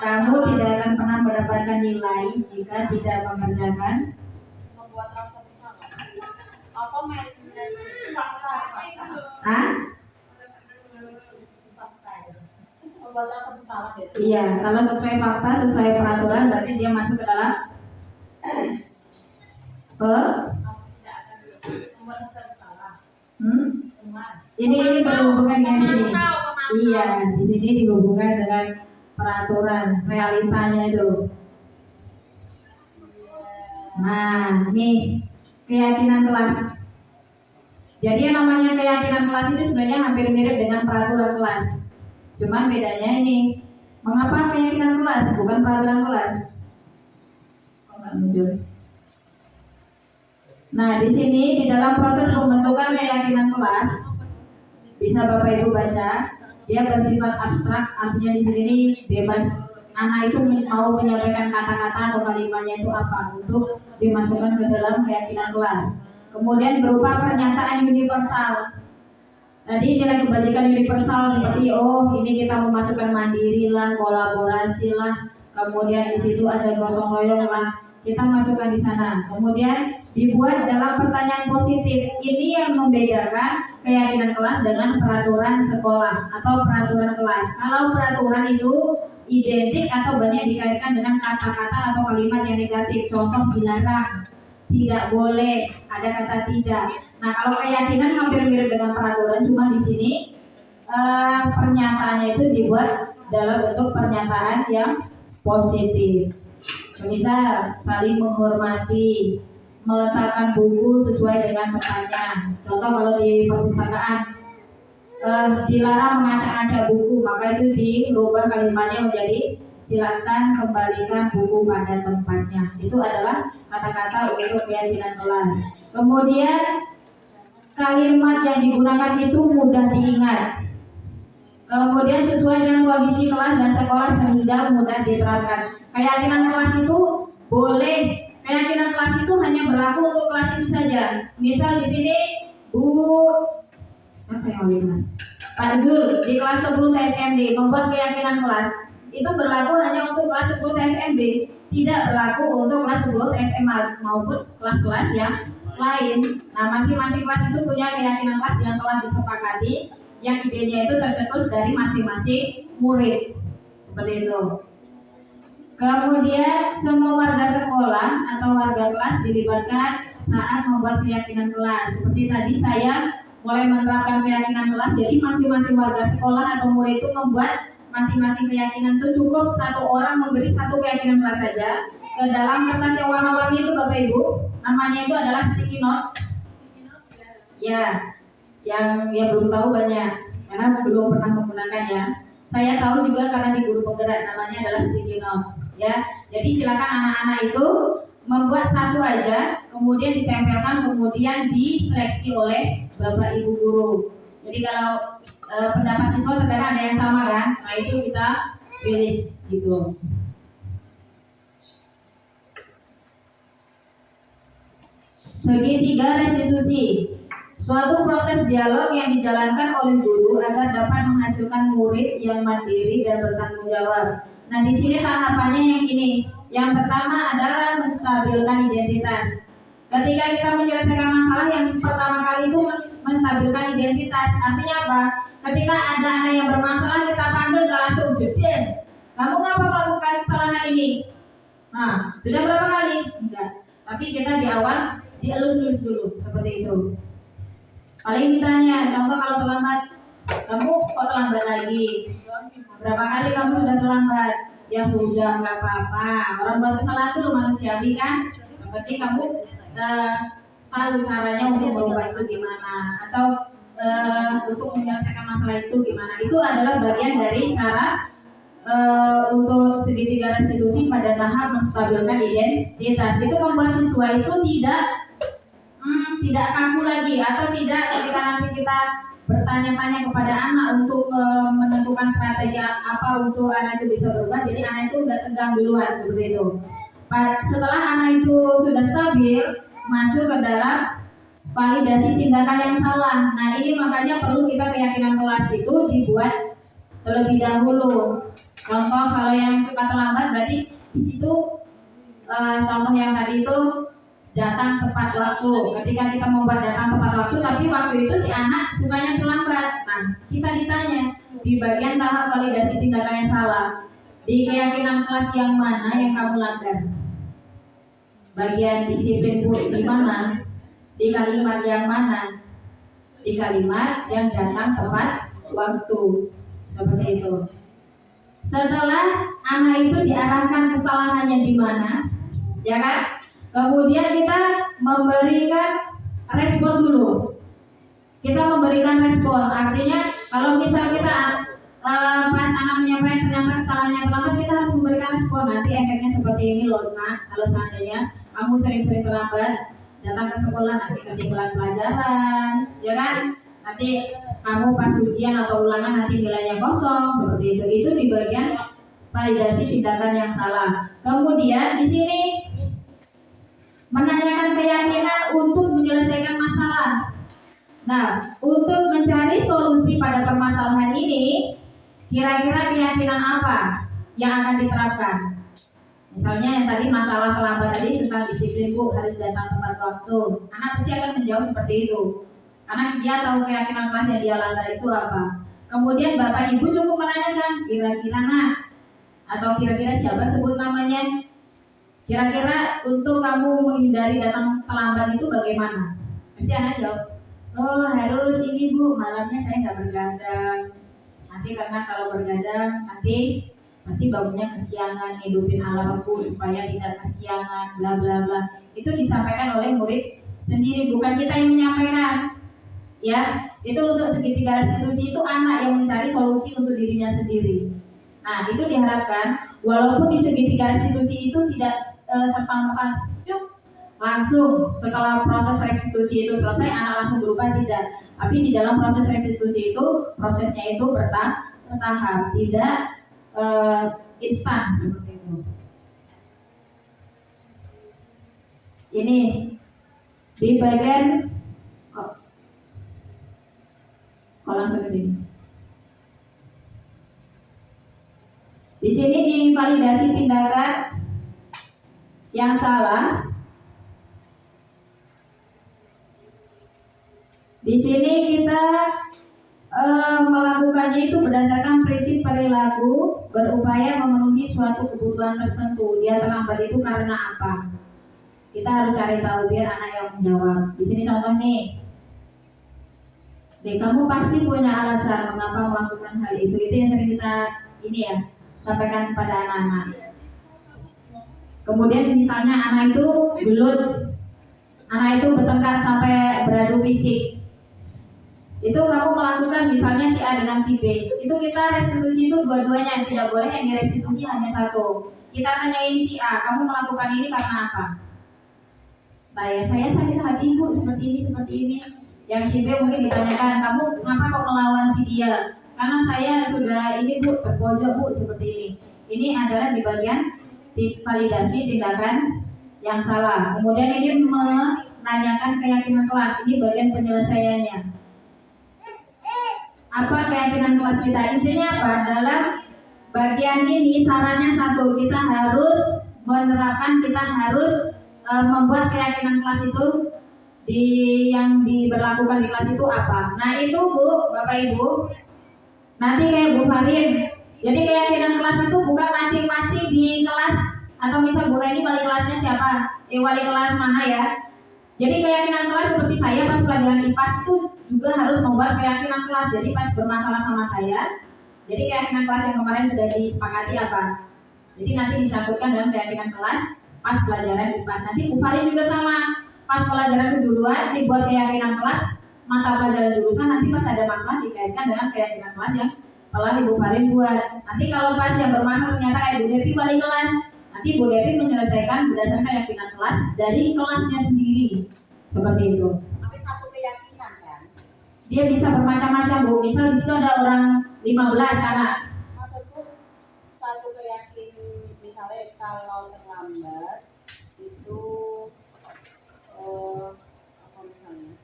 Kamu tidak akan pernah mendapatkan nilai jika tidak mengerjakan. Hah? Iya, kalau sesuai fakta, sesuai peraturan, berarti dia masuk ke dalam Ini berhubungan dengan sini. Iya, di sini dihubungkan dengan peraturan realitanya itu. Nah, ini keyakinan kelas. Jadi yang namanya keyakinan kelas itu sebenarnya hampir mirip dengan peraturan kelas. Cuman bedanya ini, mengapa keyakinan kelas bukan peraturan kelas? Kok nggak muncul? Nah, di sini di dalam proses pembentukan keyakinan kelas, bisa Bapak Ibu baca, dia bersifat abstrak, artinya di sini bebas. Anak itu mau menyampaikan kata-kata atau kalimatnya itu apa untuk dimasukkan ke dalam keyakinan kelas. Kemudian berupa pernyataan universal. Tadi nilai kebajikan universal seperti ini kita memasukkan mandiri lah, kolaborasi lah, kemudian di situ ada gotong royong lah, kita masukkan di sana. Kemudian dibuat dalam pertanyaan positif. Ini yang membedakan keyakinan kelas dengan peraturan sekolah atau peraturan kelas. Kalau peraturan itu identik atau banyak dikaitkan dengan kata-kata atau kalimat yang negatif. Contoh dilarang, tidak boleh, ada kata tidak. Nah, kalau keyakinan hampir mirip dengan peraturan, cuma di sini pernyataannya itu dibuat dalam bentuk pernyataan yang positif. Misal saling menghormati, meletakkan buku sesuai dengan tempatnya. Contoh kalau di perpustakaan dilarang mengacak-acak buku, maka itu dirubah kalimatnya menjadi silakan kembalikan buku pada tempatnya. Itu adalah kata-kata untuk keyakinan kelas. Kemudian kalimat yang digunakan itu mudah diingat. Kemudian sesuai dengan kondisi kelas dan sekolah sehingga mudah diterapkan. Keyakinan kelas itu boleh. Keyakinan kelas itu hanya berlaku untuk kelas itu saja. Misal di sini Pak Zul di kelas 10 TSMB membuat keyakinan kelas itu berlaku hanya untuk kelas 10 TSMB, tidak berlaku untuk kelas 10 SMA maupun kelas-kelas yang lain. Nah, masing-masing kelas itu punya keyakinan kelas yang telah disepakati, yang idenya itu tercetus dari masing-masing murid. Seperti itu. Kemudian semua warga sekolah atau warga kelas dilibatkan saat membuat keyakinan kelas. Seperti tadi saya mulai menerapkan keyakinan kelas, jadi masing-masing warga sekolah atau murid itu membuat masing-masing keyakinan itu cukup satu orang memberi satu keyakinan kelas saja ke dalam kertas yang warna-warni itu Bapak Ibu. Namanya itu adalah sticky note. Ya, yang belum tahu banyak karena belum pernah menggunakan ya. Saya tahu juga karena di guru penggerak namanya adalah sticky note. Ya, jadi silakan anak-anak itu membuat satu aja, kemudian ditempelkan, kemudian diseleksi oleh Bapak Ibu guru. Jadi kalau pendapat siswa terkadang ada yang sama kan, nah itu kita rilis gitu. Segitiga restitusi, suatu proses dialog yang dijalankan oleh guru agar dapat menghasilkan murid yang mandiri dan bertanggung jawab. Nah, di sini tahapannya yang ini. Yang pertama adalah menstabilkan identitas. Ketika kita menyelesaikan masalah, yang pertama kali itu menstabilkan identitas. Artinya apa? Ketika ada anak yang bermasalah, kita panggil gak langsung jedin. Kamu ngapa melakukan kesalahan ini? Nah, sudah berapa kali? Enggak. Tapi kita di awal dielus-elus dulu, seperti itu. Paling ditanya, contoh kalau terlambat, kamu kok terlambat lagi? Berapa kali kamu sudah terlambat? Ya sudah, nggak apa-apa. Orang buat kesalahan itu manusiawi kan? Yang penting kamu tahu caranya untuk merubah itu gimana, atau untuk menyelesaikan masalah itu gimana. Itu adalah bagian dari cara untuk segitiga restitusi pada tahap menstabilkan identitas. Itu membuat siswa itu tidak kaku lagi, atau tidak ketika nanti kita bertanya-tanya kepada anak untuk menentukan strategi apa untuk anak itu bisa berubah, jadi anak itu nggak tegang duluan seperti itu. Setelah anak itu sudah stabil, masuk ke dalam validasi tindakan yang salah. Nah, ini makanya perlu kita keyakinan kelas itu dibuat terlebih dahulu. Contoh kalau yang suka terlambat, berarti di situ contoh yang tadi itu datang tepat waktu. Ketika kita membuat datang tepat waktu, tapi waktu itu si anak sukanya terlambat. Nah, kita ditanya di bagian tahap validasi tindakan yang salah, di keyakinan kelas yang mana yang kamu langgar? Bagian disiplin Bu di mana? Di kalimat yang mana? Di kalimat yang datang tepat waktu. Seperti itu. Setelah anak itu diarahkan kesalahannya di mana, ya kan? Kemudian kita memberikan respon dulu. Kita memberikan respon, artinya kalau misal kita pas anak menyampaikan ternyata kesalahannya terlambat, kita harus memberikan respon. Nanti efeknya seperti ini loh, Nak. Kalau seandainya kamu sering-sering terlambat datang ke sekolah, nanti ketinggalan pelajaran, ya kan? Nanti kamu pas ujian atau ulangan nanti nilainya kosong, seperti itu. Itu di bagian validasi tindakan yang salah. Kemudian di sini menanyakan keyakinan untuk menyelesaikan masalah. Nah, untuk mencari solusi pada permasalahan ini, kira-kira keyakinan apa yang akan diterapkan? Misalnya yang tadi masalah terlambat tadi tentang disiplin Bu, harus datang tepat waktu. Anak pasti akan menjawab seperti itu, karena dia tahu keyakinan kelas yang dia langgar itu apa. Kemudian Bapak Ibu cukup menanyakan, kira-kira Nak, atau kira-kira siapa sebut namanya, kira-kira untuk kamu menghindari datang terlambat itu bagaimana? Pasti anak jawab, oh harus ini Bu, malamnya saya nggak bergadang. Nanti karena kalau bergadang nanti pasti bangunnya kesiangan, hidupin alarmku supaya tidak kesiangan, bla bla bla. Itu disampaikan oleh murid sendiri, bukan kita yang menyampaikan. Ya, itu untuk segitiga restitusi itu anak yang mencari solusi untuk dirinya sendiri. Nah, itu diharapkan walaupun di segitiga restitusi itu tidak serta-merta langsung setelah proses restitusi itu selesai anak langsung berubah, tidak. Tapi di dalam proses restitusi itu prosesnya itu bertahap, tidak instan seperti itu. Ini di bagian langsung ke sini. Di sini divalidasi tindakan yang salah. Di sini kita melakukannya itu berdasarkan prinsip perilaku, berupaya memenuhi suatu kebutuhan tertentu. Dia terlambat itu karena apa? Kita harus cari tahu biar anak yang menjawab. Di sini contoh nih. Kamu pasti punya alasan mengapa melakukan hal itu. Itu yang sering kita sampaikan kepada anak-anak. Kemudian misalnya anak itu gelut, anak itu bertengkar sampai beradu fisik. Itu kamu melakukan misalnya si A dengan si B. Itu kita restitusi itu dua-duanya, tidak boleh yang direstitusi hanya satu. Kita tanyain si A, kamu melakukan ini karena apa? Saya sakit hati Bu, seperti ini. Yang si B mungkin ditanyakan, kamu ngapa kok melawan si dia? Karena saya sudah ini Bu, terpojok Bu, seperti ini. Ini adalah di bagian validasi tindakan yang salah. Kemudian ini menanyakan keyakinan kelas. Ini bagian penyelesaiannya. Apa keyakinan kelas kita? Intinya apa? Dalam bagian ini syaratnya satu, kita harus menerapkan, kita harus membuat keyakinan kelas itu yang diberlakukan di kelas itu apa. Nah itu Bu, Bapak Ibu, nanti kayak Bu Farin. Jadi keyakinan kelas itu bukan masing-masing di kelas, atau misal Bu Reni wali kelasnya siapa? Wali kelas mana ya? Jadi keyakinan kelas seperti saya pas pelajaran IPAS itu juga harus membuat keyakinan kelas. Jadi pas bermasalah sama saya, jadi keyakinan kelas yang kemarin sudah disepakati apa? Jadi nanti disangkutkan dalam keyakinan kelas pas pelajaran IPAS. Nanti Bu Farin juga sama, pas pelajaran kejuruan dibuat keyakinan kelas mata pelajaran jurusan, nanti pas ada masalah dikaitkan dengan keyakinan kelas yang telah Ibu Farin buat. Nanti kalau pas yang bermasalah ternyata kayak Bu Devi wali kelas, nanti Bu Devi menyelesaikan berdasarkan keyakinan kelas dari kelasnya sendiri. Seperti itu. Tapi satu keyakinan kan? Dia bisa bermacam-macam Bu. Misal di situ ada orang 15 anak. Maksudku satu keyakinan, misalnya kalau terlambat itu apa misalnya?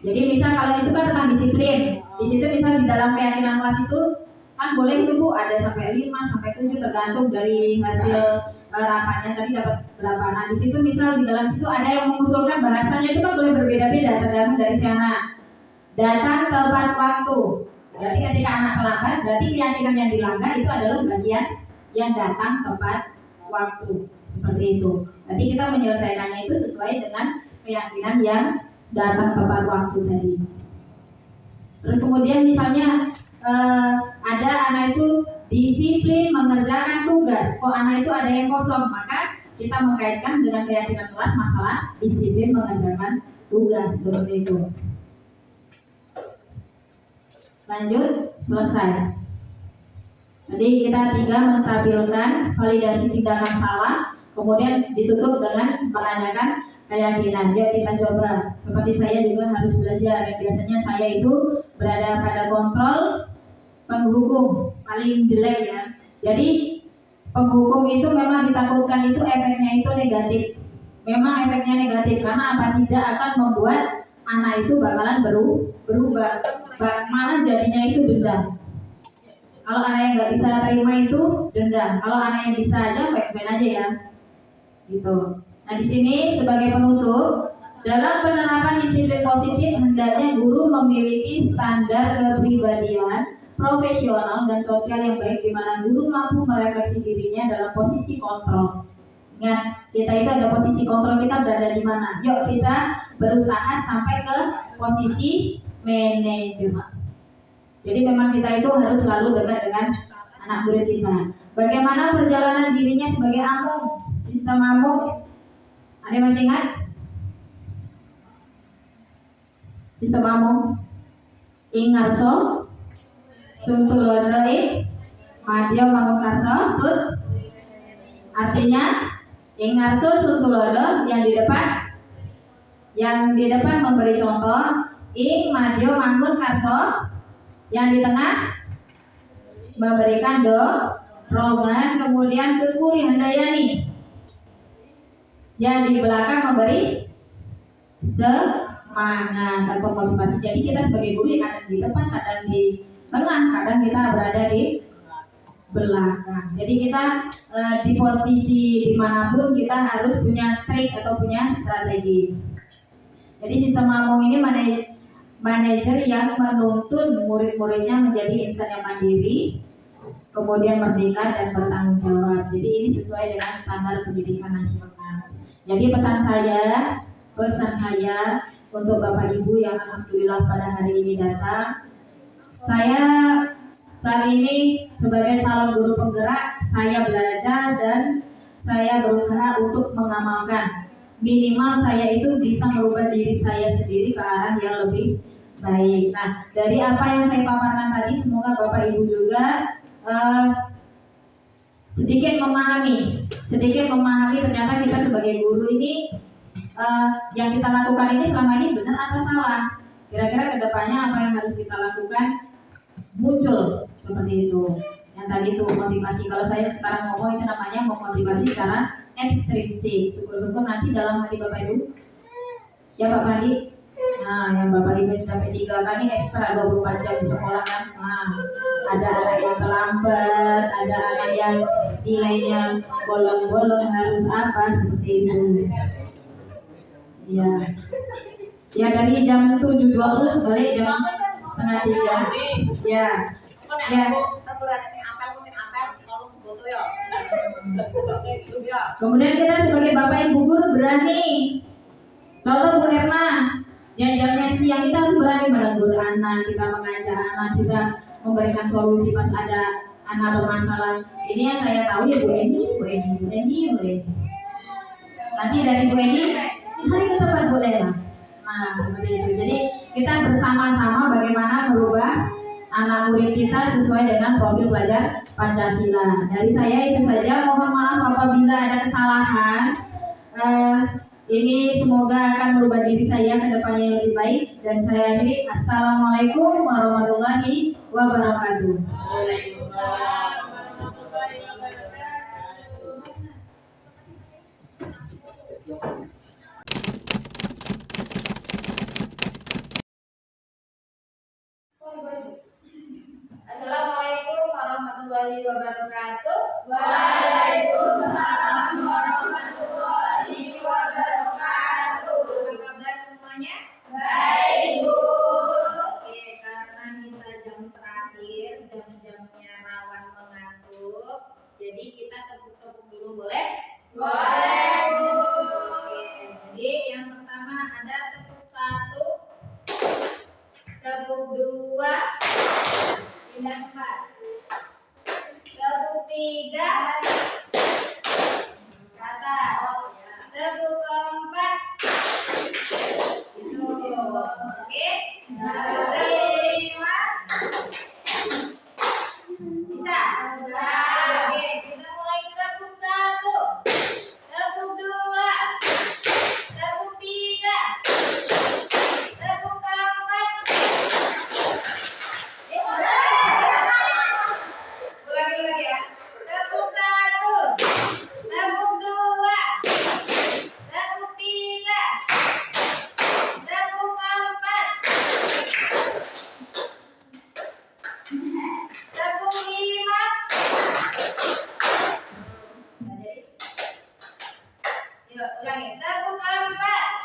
Jadi misal kalau itu kan tentang disiplin. Di situ misal di dalam keyakinan kelas itu kan boleh itu Bu ada sampai 5 sampai 7 tergantung dari hasil rapatnya tadi dapat berapa. Nah di situ misal di dalam situ ada yang mengusulkan bahasanya itu kan boleh berbeda-beda tergantung dari si anak. Datang tepat waktu. Berarti ketika anak terlambat, berarti keyakinan yang dilanggar itu adalah bagian yang datang tepat waktu. Seperti itu. Jadi kita menyelesaikannya itu sesuai dengan keyakinan yang datang tepat waktu tadi. Terus kemudian misalnya ada anak itu disiplin mengerjakan tugas, kok anak itu ada yang kosong, maka kita mengkaitkan dengan keyakinan kelas masalah disiplin mengerjakan tugas. Seperti itu. Lanjut, selesai. Jadi kita 3 menstabilkan validasi tindakan salah, kemudian ditutup dengan menanyakan keyakinan. Yuk kita coba. Seperti saya juga harus belajar. Biasanya saya itu berada pada kontrol penghukum paling jelek ya. Jadi penghukum itu memang ditakutkan itu efeknya itu negatif. Memang efeknya negatif karena apa? Tidak akan membuat anak itu bakalan berubah. Malah jadinya itu dendam. Kalau anak yang nggak bisa terima itu dendam. Kalau anak yang bisa aja baik-baik aja ya. Gitu. Nah di sini sebagai penutup, dalam penerapan disiplin positif hendaknya guru memiliki standar kepribadian profesional dan sosial yang baik di mana guru mampu merefleksi dirinya dalam posisi kontrol. Ingat, kita itu ada posisi kontrol, kita berada di mana? Yuk kita berusaha sampai ke posisi manajemen. Jadi memang kita itu harus selalu dekat dengan anak murid kita. Bagaimana perjalanan dirinya sebagai amung, sistem amung? Ada yang masih ingat? Sistem amung Ingarso Suntulodo Madyo Mangunkarso Tut. Artinya Ingarso Suntulodo yang di depan memberi contoh, Ing Madyo Mangunkarso yang di tengah memberikan dorongan, kemudian Tutpuri Handayani yang di belakang memberi semangat atau motivasi. Jadi kita sebagai guru kadang di depan, kadang di tengah, kadang kita berada di belakang. Jadi kita di posisi dimanapun kita harus punya trik atau punya strategi. Jadi sistem amung ini manajer yang menuntun murid-muridnya menjadi insan yang mandiri, kemudian merdeka dan bertanggung jawab. Jadi ini sesuai dengan standar pendidikan nasional. Jadi pesan saya untuk Bapak Ibu yang alhamdulillah pada hari ini datang, saya saat ini sebagai calon guru penggerak, saya belajar dan saya berusaha untuk mengamalkan. Minimal saya itu bisa merubah diri saya sendiri ke arah yang lebih baik. Nah, dari apa yang saya paparkan tadi, semoga Bapak Ibu juga sedikit memahami ternyata kita sebagai guru ini yang kita lakukan ini selama ini benar atau salah. Kira-kira kedepannya apa yang harus kita lakukan muncul seperti itu. Yang tadi itu motivasi. Kalau saya sekarang ngomong itu namanya memotivasi secara ekstrinsik. Syukur-syukur nanti dalam hati Bapak Ibu Ya Pak Pandi. Nah, yang Bapak Ibu sudah P3 kan ini ekstra 24 jam di sekolah kan. Nah, ada anak yang terlambat, ada anak yang nilainya bolong-bolong harus apa seperti itu. Ya. Ya dari jam 7.20 balik jam setengah 3. Ya. Ya. Kemudian kita sebagai Bapak Ibu guru berani. Contoh Bu Erna, yang jamnya siang kita harus berani menegur anak, kita mengajar anak, kita memberikan solusi pas ada anak bermasalah. Ini yang saya tahu ya Bu Eni. Nanti dari Bu Eni, hari ke tempat Bu Lela. Nah, seperti itu. Jadi kita bersama-sama bagaimana merubah anak murid kita sesuai dengan profil pelajar Pancasila. Dari saya itu saja. Mohon maaf apabila ada kesalahan. Ini semoga akan merubah diri saya ke depannya yang lebih baik. Dan saya akhiri. Assalamualaikum warahmatullahi wabarakatuh. Assalamualaikum warahmatullahi wabarakatuh. Waalaikumsalam warahmatullahi wabarakatuh. Apa kabar semuanya? Baik, Bu. Oke, karena kita jam terakhir, jam-jamnya rawan mengantuk, jadi kita tepuk-tepuk dulu boleh? Boleh, Bu. Oke, jadi yang pertama ada tepuk 1, tepuk 2, pindah 4, tepuk 3, kata, tepuk 4, itu, oke, tepuk 5, bisa? Oke, kita mulai tepuk 1, tepuk 2, tepuk 3, tepuk 4. Ulangi lagi ya. Tepuk 1, tepuk 2, tepuk 3, tepuk 4, tepuk 5. Yuk, ulangi. Tepuk 4,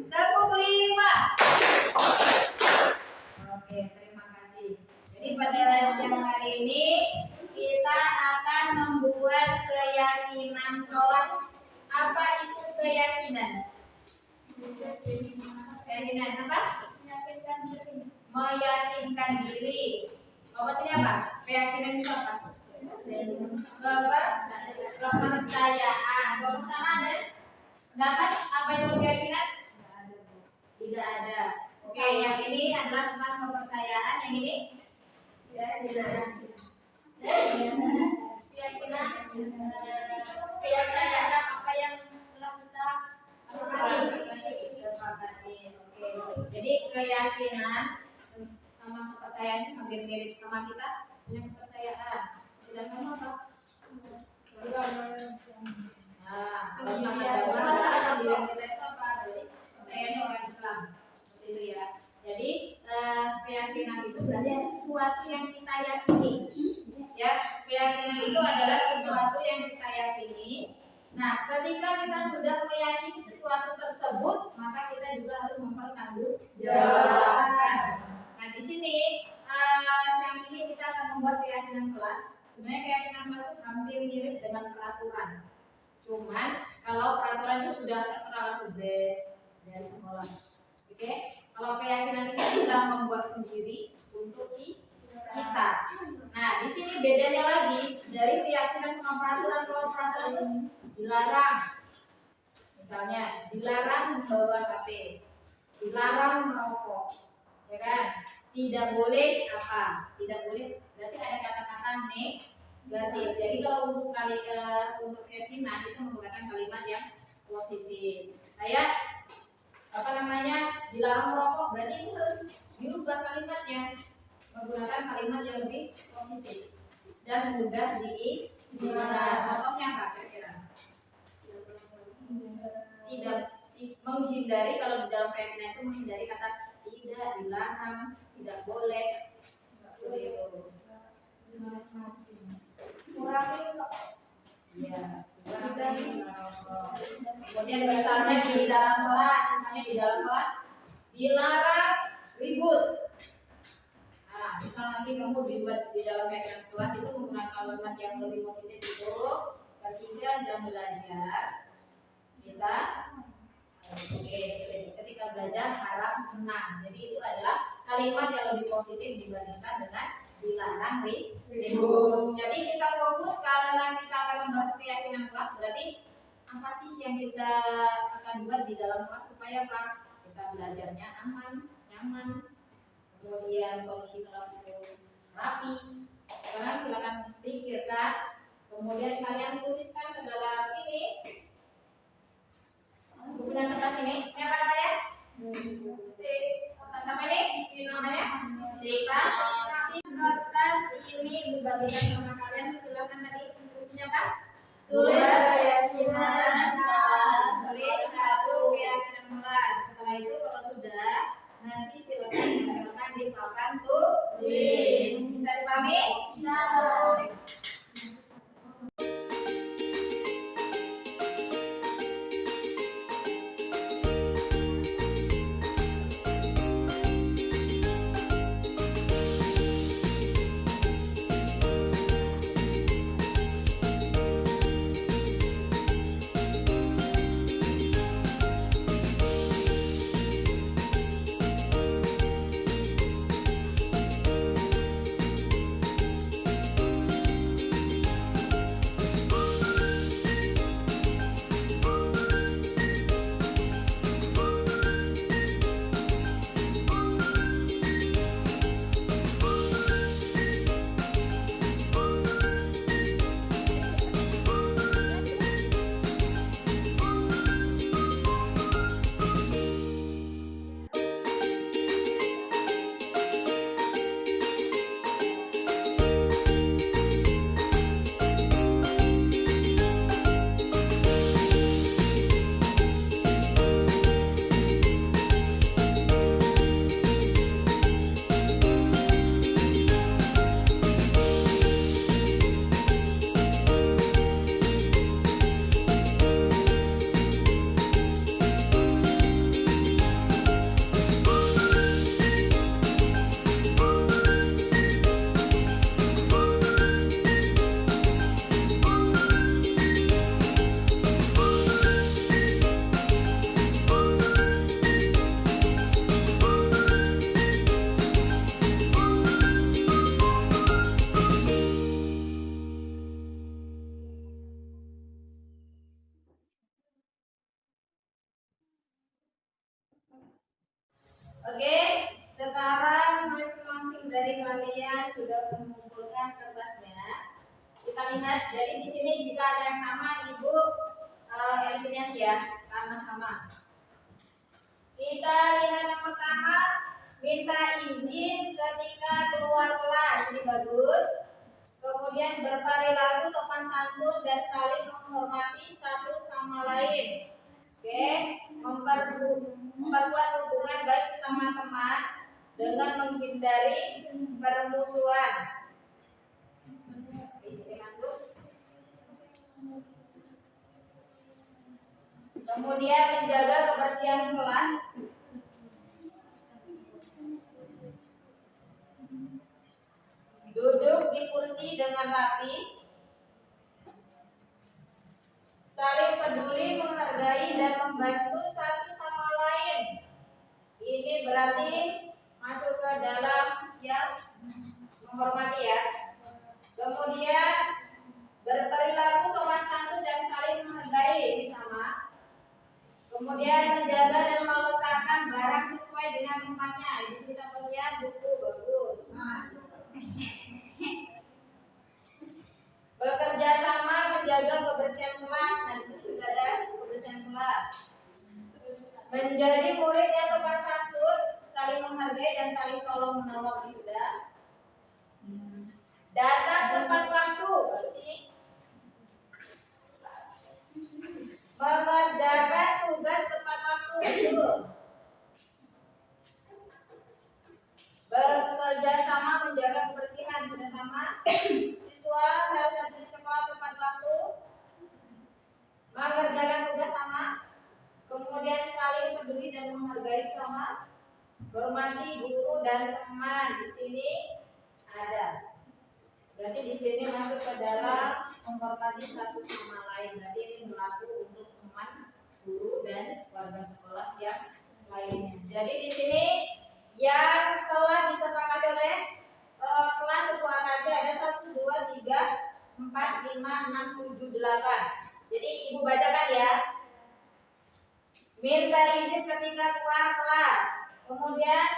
tepuk 5. Oke, terima kasih. Jadi pada siang hari ini kita akan membuat keyakinan kelas. Apa itu keyakinan? Keyakinan apa? Meyakinkan diri. Maksudnya apa? Keyakinan itu apa? Kepercayaan. Kelompok pertama ada? Dapat apa itu keyakinan? Tidak ada. Oke, yang ini adalah tentang kepercayaan. Yang ini? Keyakinan apa yang telah kita sepakati. Oke. Jadi keyakinan sama kepercayaan itu hampir mirip sama kita punya kepercayaan. Tidak sama apa? Nah, kalau sama dalam diri kita itu apa? Jadi kepercayaannya orang Islam. Seperti itu ya. Jadi keyakinan itu berarti sesuatu yang kita yakini. Ya, keyakinan itu adalah sesuatu yang kita yakini. Nah, ketika kita sudah meyakini sesuatu tersebut, maka kita juga harus mempertanggungjawabkan. Nah, di sini siang ini kita akan membuat keyakinan kelas. Sebenarnya keyakinan kelas itu hampir mirip dengan peraturan. Cuman kalau peraturan itu sudah terkenal sudah dari sekolah. Oke? Kalau keyakinan ini kita membuat sendiri untuk kita. Nah, di sini bedanya lagi dari keyakinan sama peraturan. Kalau peraturan dilarang, misalnya dilarang membawa HP, dilarang merokok, ya kan? Tidak boleh apa? Tidak boleh. Berarti ada kata-kata negatif. Jadi kalau untuk untuk keyakinan itu menggunakan kalimat yang positif. Kayak dilarang merokok, berarti itu harus dirubah kalimatnya menggunakan kalimat yang lebih positif dan mudah diingat. Contohnya apa kira-kira? menghindari, kalau di dalam keyakinan itu menghindari kata tidak, dilarang, tidak boleh, seperti itu. Kurangi Iya, kurangi merokok. Kemudian misalnya di dalam kelas, dilarang ribut. Nah, misal nanti kamu dibuat di dalam keyakinan kelas itu menggunakan kalimat yang lebih positif itu, ketika jam belajar kita ketika belajar harap menang. Jadi itu adalah kalimat yang lebih positif dibandingkan dengan dilarang ribut. Jadi kita fokus karena kita akan membahas keyakinan kelas, berarti apa sih yang kita akan buat di dalam kelas supaya apa? Kita belajarnya aman, nyaman, kemudian kondisi kelas itu rapi. Sekarang silakan pikirkan, kemudian kalian tuliskan ke dalam ini bukunya kertas ini. Ini apa namanya? Apa ini? Namanya? Kertas. Kertas ini dibagikan sama kalian. Silakan tadi tulisnya apa? Tulis keyakinan kelas. Tulis satu keyakinan kelas. Setelah itu kalau sudah, nanti silakan ditempelkan di papan tulis. Bisa dipahami? Bisa. Oke, sekarang masing-masing dari kalian sudah mengumpulkan kertasnya. Kita lihat, jadi di sini jika ada yang sama, Ibu eliminasi ya, karena sama. Kita lihat yang pertama, minta izin ketika keluar kelas, ini bagus. Kemudian berperilaku sopan santun dan saling menghormati satu sama lain. Oke, memperkuat hubungan baik sesama teman dengan menghindari permusuhan. Di sini masuk. Kemudian menjaga kebersihan kelas. Duduk di kursi dengan rapi. Saling peduli, menghargai, dan membantu satu sama lain. Ini berarti masuk ke dalam yang menghormati ya. Kemudian berperilaku sopan santun dan saling menghargai, ini sama. Kemudian menjaga dan meletakkan barang sesuai dengan tempatnya. Ini kita melihat buku bagus. Bekerja sama menjaga kebersihan kelas. Nah, di sini sudah ada kebersihan kelas. Menjadi murid yang sopan santun, saling menghargai dan saling tolong menolong, ini sudah. Datang tepat waktu. mengerjakan tugas tepat waktu. Betul. Bekerja sama menjaga kebersihan. Sudah sama. Siswa harus hadir di sekolah tepat waktu. Mengerjakan tugas sama. Kemudian saling peduli dan menghargai sama. Hormati guru dan teman. Di sini ada. Berarti di sini masuk ke dalam menghormati satu sama lain. Berarti ini berlaku untuk teman, guru dan warga sekolah yang lainnya. Jadi di sini yang telah disepakati oleh kelas 10 AKC ada 1, 2, 3, 4, 5, 6, 7, 8. Jadi ibu bacakan ya. Minta izin ketika keluar kelas. Kemudian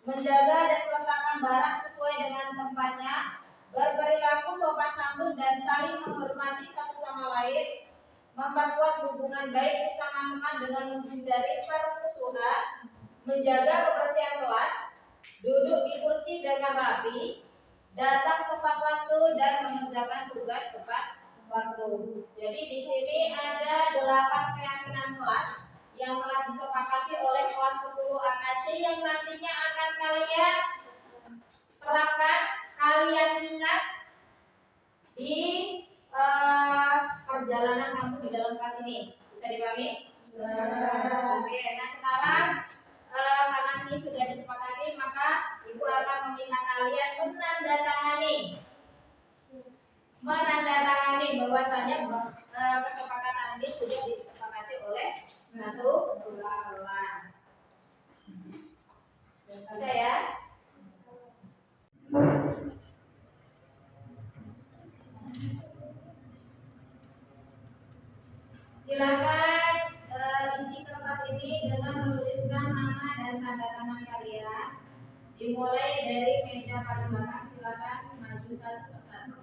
menjaga dan meletakkan barang sesuai dengan tempatnya. Berperilaku sopan santun dan saling menghormati satu sama lain. Memperkuat hubungan baik sesama teman dengan menghindari permusuhan. Menjaga kebersihan kelas. Duduk di kursi dengan rapi. Datang tepat waktu dan mengerjakan tugas tepat waktu. Jadi di sini ada 8 keyakinan kelas yang telah disepakati oleh kelas 10 AKC yang nantinya akan kalian terapkan, kalian ingat di perjalanan kamu di dalam kelas ini. Bisa dipahami? Oke, nah sekarang karena ini sudah disepakati, maka ibu akan meminta kalian menandatangani bahwasanya kesepakatan ini sudah disepakati oleh satu kelas. Bisa ya? Silakan isi kertas ini dengan menuliskan nama dan tanda tangan kalian. Dimulai dari meja paling belakang, silakan maju satu persatu.